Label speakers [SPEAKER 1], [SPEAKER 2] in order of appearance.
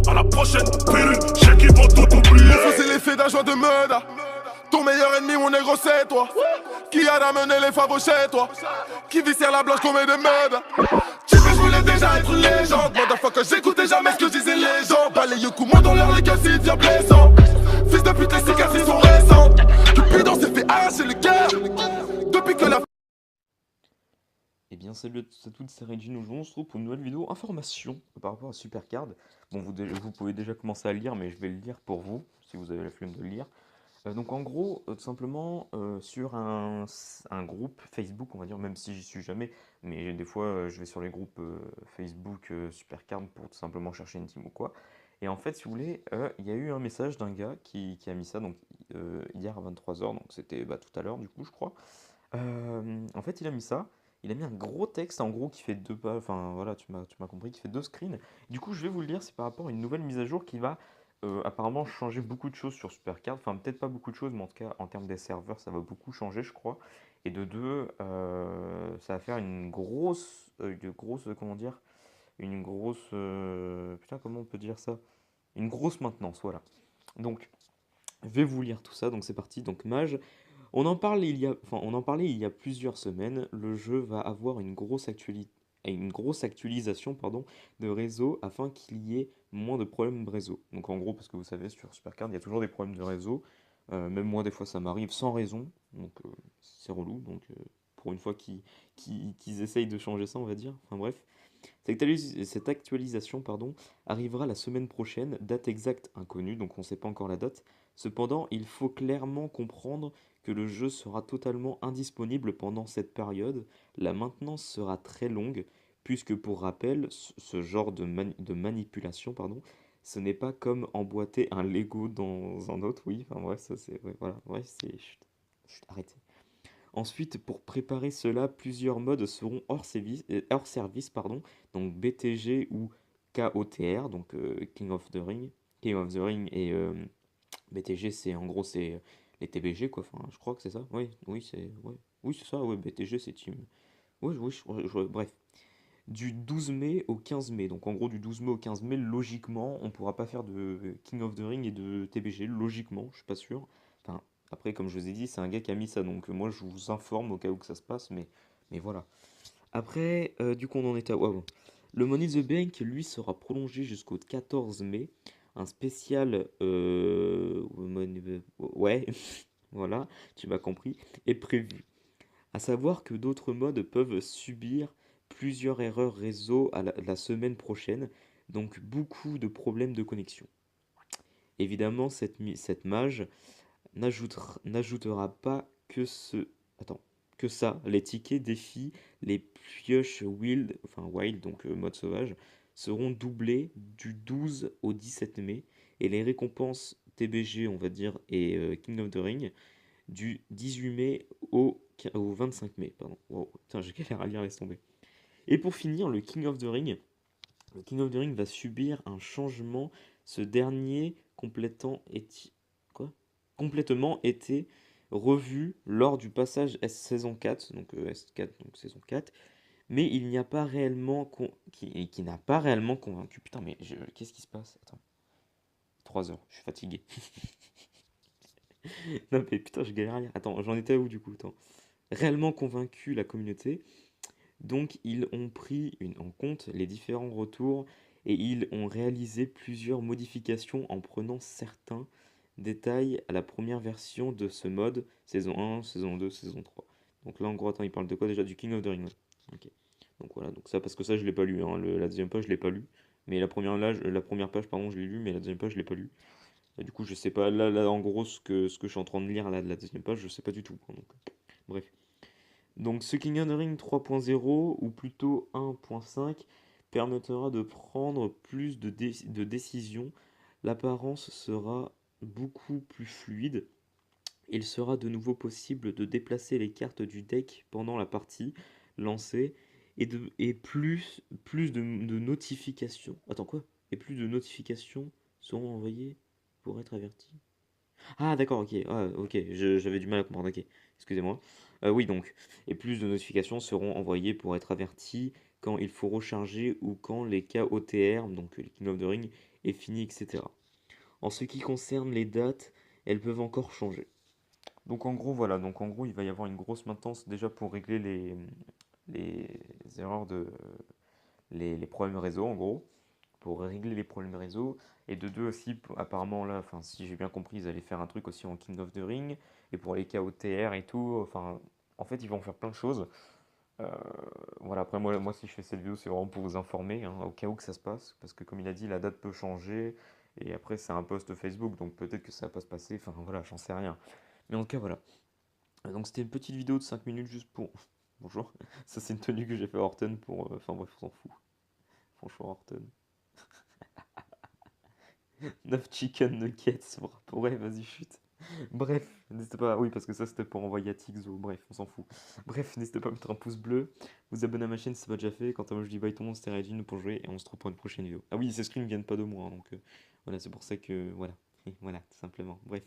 [SPEAKER 1] À la prochaine pilule, j'ai qui vont tout oublier.
[SPEAKER 2] Ça c'est l'effet d'un joint de murder. Ton meilleur ennemi, mon négro, c'est toi. Qui a ramené les favos chez toi? Qui viscère la blanche comme des murder? Tu sais, je voulais déjà être une légende. Motherfucker, j'écoutais jamais ce que disaient les gens. Balaye coup, moi dans leur les gars, c'est bien blessant. Fils de pute, les cicatrices sont récentes. Cupidon s'est fait arracher le cœur. Depuis que la
[SPEAKER 3] Eh bien, salut à toutes, c'est Regine. Aujourd'hui, on se retrouve pour une nouvelle vidéo information par rapport à Supercard. Bon, vous pouvez déjà commencer à le lire, mais je vais le lire pour vous, si vous avez la flemme de le lire. Donc, en gros, tout simplement, sur un groupe Facebook, on va dire, même si j'y suis jamais, mais des fois, je vais sur les groupes Facebook Supercard pour tout simplement chercher une team ou quoi. Et en fait, si vous voulez, il y a eu un message d'un gars qui a mis ça donc, hier à 23h, donc c'était tout à l'heure, du coup, je crois. En fait, il a mis ça. Il a mis un gros texte en gros qui fait deux pages, enfin voilà, tu m'as compris, qui fait deux screens. Du coup, je vais vous le lire, c'est par rapport à une nouvelle mise à jour qui va apparemment changer beaucoup de choses sur Supercard. Enfin, peut-être pas beaucoup de choses, mais en tout cas, en termes des serveurs, ça va beaucoup changer, je crois. Et de deux, ça va faire comment dire, une grosse, putain, comment on peut dire ça? Une grosse maintenance, voilà. Donc, je vais vous lire tout ça, donc c'est parti. Donc, Mage. On en parlait il y a plusieurs semaines. Le jeu va avoir une grosse actualisation pardon, de réseau afin qu'il y ait moins de problèmes de réseau. Donc en gros, parce que vous savez, sur Supercard, il y a toujours des problèmes de réseau. Même moi, des fois, ça m'arrive sans raison. Donc c'est relou. Donc pour une fois qu'ils essayent de changer ça, on va dire. Enfin bref. Cette actualisation pardon, arrivera la semaine prochaine, date exacte inconnue, donc on ne sait pas encore la date. Cependant, il faut clairement comprendre que le jeu sera totalement indisponible pendant cette période. La maintenance sera très longue, puisque pour rappel, ce genre de manipulation, pardon, ce n'est pas comme emboîter un Lego dans un autre, oui, enfin bref, ça c'est... Ouais, voilà, ouais, c'est... Chut, arrêtez. Ensuite, pour préparer cela, plusieurs modes seront hors service, pardon, donc BTG ou KOTR, donc King of the Ring. King of the Ring et BTG, c'est en gros c'est les TBG quoi. Enfin, je crois que c'est ça. Oui, oui c'est ouais. Oui c'est ça. Ouais, BTG c'est team. Oui, oui, bref. Du 12 mai au 15 mai. Donc en gros du 12 mai au 15 mai, logiquement, on pourra pas faire de King of the Ring et de TBG. Logiquement, je suis pas sûr. Enfin, après, comme je vous ai dit, c'est un gars qui a mis ça. Donc moi, je vous informe au cas où que ça se passe. Mais voilà. Après, du coup, on en est à... ouais, bon. Le Money in the Bank, lui, sera prolongé jusqu'au 14 mai. Un spécial... ouais, voilà, tu m'as compris, est prévu. À savoir que d'autres modes peuvent subir plusieurs erreurs réseau à la semaine prochaine, donc beaucoup de problèmes de connexion. Évidemment, cette mage n'ajoutera pas attends, que ça. Les tickets défis, les pioches wild, donc mode sauvage, seront doublés du 12 au 17 mai, et les récompenses TBG, on va dire, et King of the Ring, du 18 mai au 25 mai. Pardon. Wow, putain, j'ai galère à lire, laisse tomber. Et pour finir, le King of the Ring va subir un changement. Ce dernier complètement été revu lors du passage saison 4, donc S4, donc saison 4, mais il n'y a pas réellement qui n'a pas réellement convaincu. Putain, mais qu'est-ce qui se passe? Attends. 3 heures, je suis fatigué. Non mais putain, je galère à lire. Attends, j'en étais où du coup? Attends. Réellement convaincu la communauté. Donc ils ont pris en compte les différents retours et ils ont réalisé plusieurs modifications en prenant certains détails à la première version de ce mode, saison 1, saison 2, saison 3. Donc là en gros, attends, il parle de quoi déjà? Du King of the Ring. Ouais. Ok. Donc voilà, donc ça parce que ça je l'ai pas lu, hein. La deuxième page je l'ai pas lu. Mais la première page pardon je l'ai lu, mais la deuxième page je l'ai pas lu. Et du coup je sais pas, là en gros ce que je suis en train de lire là de la deuxième page, je sais pas du tout. Donc, bref. Donc ce King of the Ring 3.0 ou plutôt 1.5 permettra de prendre plus de décisions. L'apparence sera beaucoup plus fluide. Il sera de nouveau possible de déplacer les cartes du deck pendant la partie lancée et plus de notifications. Attends quoi? Et plus de notifications seront envoyées pour être avertis. Ah d'accord, ok, ah, ok, j'avais du mal à comprendre, ok, excusez-moi. Oui donc, et plus de notifications seront envoyées pour être avertis quand il faut recharger ou quand les KOTR, donc les King of the Ring, est fini, etc. En ce qui concerne les dates, elles peuvent encore changer. Donc en gros, voilà, donc en gros, il va y avoir une grosse maintenance déjà pour régler les erreurs les problèmes réseau, en gros, pour régler les problèmes réseau. Et de deux aussi, apparemment là, enfin si j'ai bien compris, ils allaient faire un truc aussi en King of the Ring, et pour les KOTR et tout, enfin, en fait, ils vont faire plein de choses. Euh, voilà, après moi si je fais cette vidéo, c'est vraiment pour vous informer, hein, au cas où que ça se passe, parce que comme il a dit, la date peut changer, et après c'est un post Facebook, donc peut-être que ça va pas se passer, enfin voilà, j'en sais rien. Mais en tout cas, voilà. Donc c'était une petite vidéo de 5 minutes juste pour... Bonjour, ça c'est une tenue que j'ai fait à Horton pour... Enfin bref, on s'en fout. Franchement, Horton. 9 chicken nuggets, ouais, vas-y, chute. Bref, n'hésitez pas... Oui, parce que ça c'était pour envoyer à Tixo, bref, on s'en fout. Bref, n'hésitez pas à mettre un pouce bleu, vous abonner à ma chaîne si c'est pas déjà fait. Quant à moi, je dis bye tout le monde, c'était Regine pour jouer, et on se retrouve pour une prochaine vidéo. Ah oui, ces screens viennent pas de moi, hein, donc voilà, c'est pour ça que... Voilà, et voilà, tout simplement. Bref.